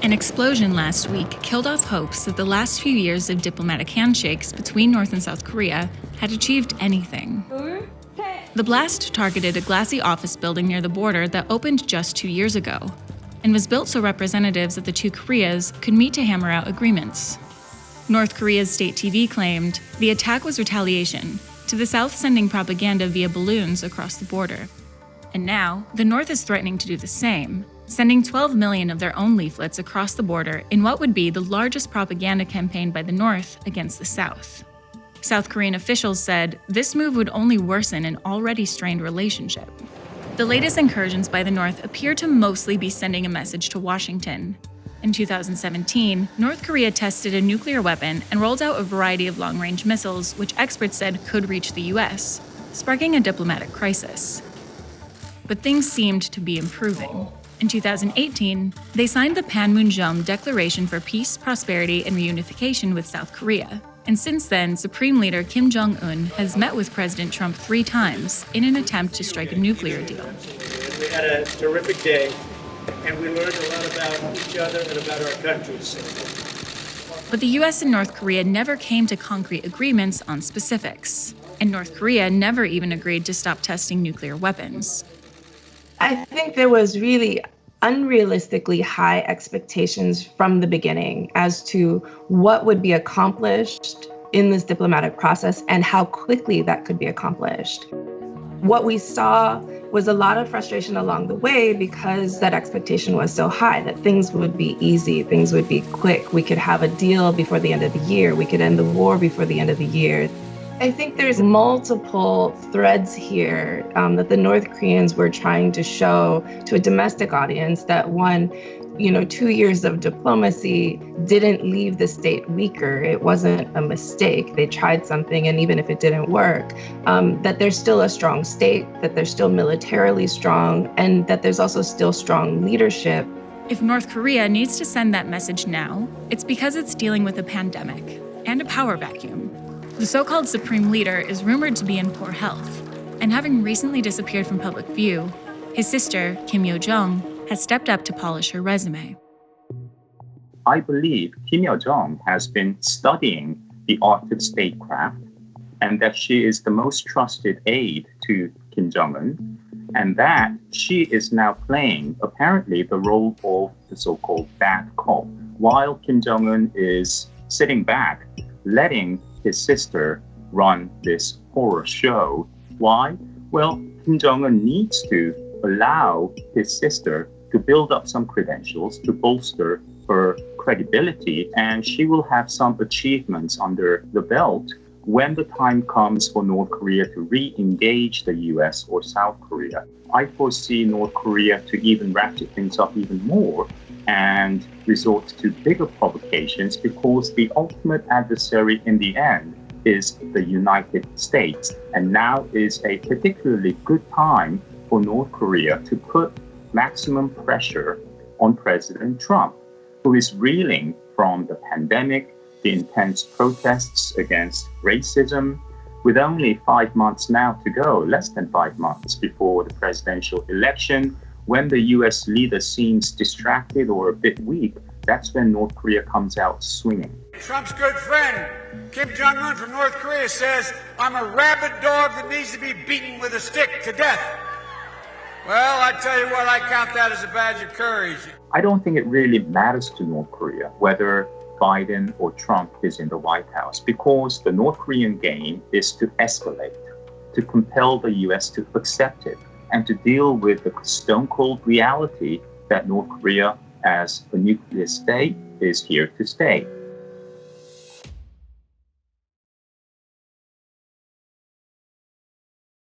An explosion last week killed off hopes that the last few years of diplomatic handshakes between North and South Korea had achieved anything. The blast targeted a glassy office building near the border that opened just 2 years ago, and was built so representatives of the two Koreas could meet to hammer out agreements. North Korea's state TV claimed the attack was retaliation, to the South sending propaganda via balloons across the border. And now, the North is threatening to do the same, sending 12 million of their own leaflets across the border in what would be the largest propaganda campaign by the North against the South. South Korean officials said this move would only worsen an already strained relationship. The latest incursions by the North appear to mostly be sending a message to Washington. In 2017, North Korea tested a nuclear weapon and rolled out a variety of long-range missiles, which experts said could reach the US, sparking a diplomatic crisis. But things seemed to be improving. In 2018, they signed the Panmunjom Declaration for Peace, Prosperity, and Reunification with South Korea. And since then, Supreme Leader Kim Jong-un has met with President Trump 3 times in an attempt to strike a nuclear deal. We had a terrific day, and we learned a lot about each other and about our countries. But the US and North Korea never came to concrete agreements on specifics. And North Korea never even agreed to stop testing nuclear weapons. I think there was really unrealistically high expectations from the beginning as to what would be accomplished in this diplomatic process and how quickly that could be accomplished. What we saw was a lot of frustration along the way because that expectation was so high, that things would be easy, things would be quick. We could have a deal before the end of the year. We could end the war before the end of the year. I think there's multiple threads here that the North Koreans were trying to show to a domestic audience that 2 years of diplomacy didn't leave the state weaker. It wasn't a mistake. They tried something, and even if it didn't work, that there's still a strong state, that they're still militarily strong, and that there's also still strong leadership. If North Korea needs to send that message now, it's because it's dealing with a pandemic and a power vacuum. The so-called supreme leader is rumored to be in poor health, and having recently disappeared from public view, his sister, Kim Yo-jong, has stepped up to polish her resume. I believe Kim Yo-jong has been studying the art of statecraft, and that she is the most trusted aide to Kim Jong-un, and that she is now playing, apparently, the role of the so-called bad cop, while Kim Jong-un is sitting back, letting his sister run this horror show. Why? Well, Kim Jong-un needs to allow his sister to build up some credentials, to bolster her credibility, and she will have some achievements under the belt when the time comes for North Korea to re-engage the US or South Korea. I foresee North Korea to even ratchet things up even more and resort to bigger provocations, because the ultimate adversary in the end is the United States. And now is a particularly good time for North Korea to put maximum pressure on President Trump, who is reeling from the pandemic, the intense protests against racism, with only 5 months now to go, less than 5 months before the presidential election. When the US leader seems distracted or a bit weak, that's when North Korea comes out swinging. Trump's good friend, Kim Jong-un from North Korea, says, "I'm a rabid dog that needs to be beaten with a stick to death." Well, I tell you what, I count that as a badge of courage. I don't think it really matters to North Korea whether Biden or Trump is in the White House, because the North Korean game is to escalate, to compel the US to accept it, and to deal with the stone-cold reality that North Korea, as a nuclear state, is here to stay.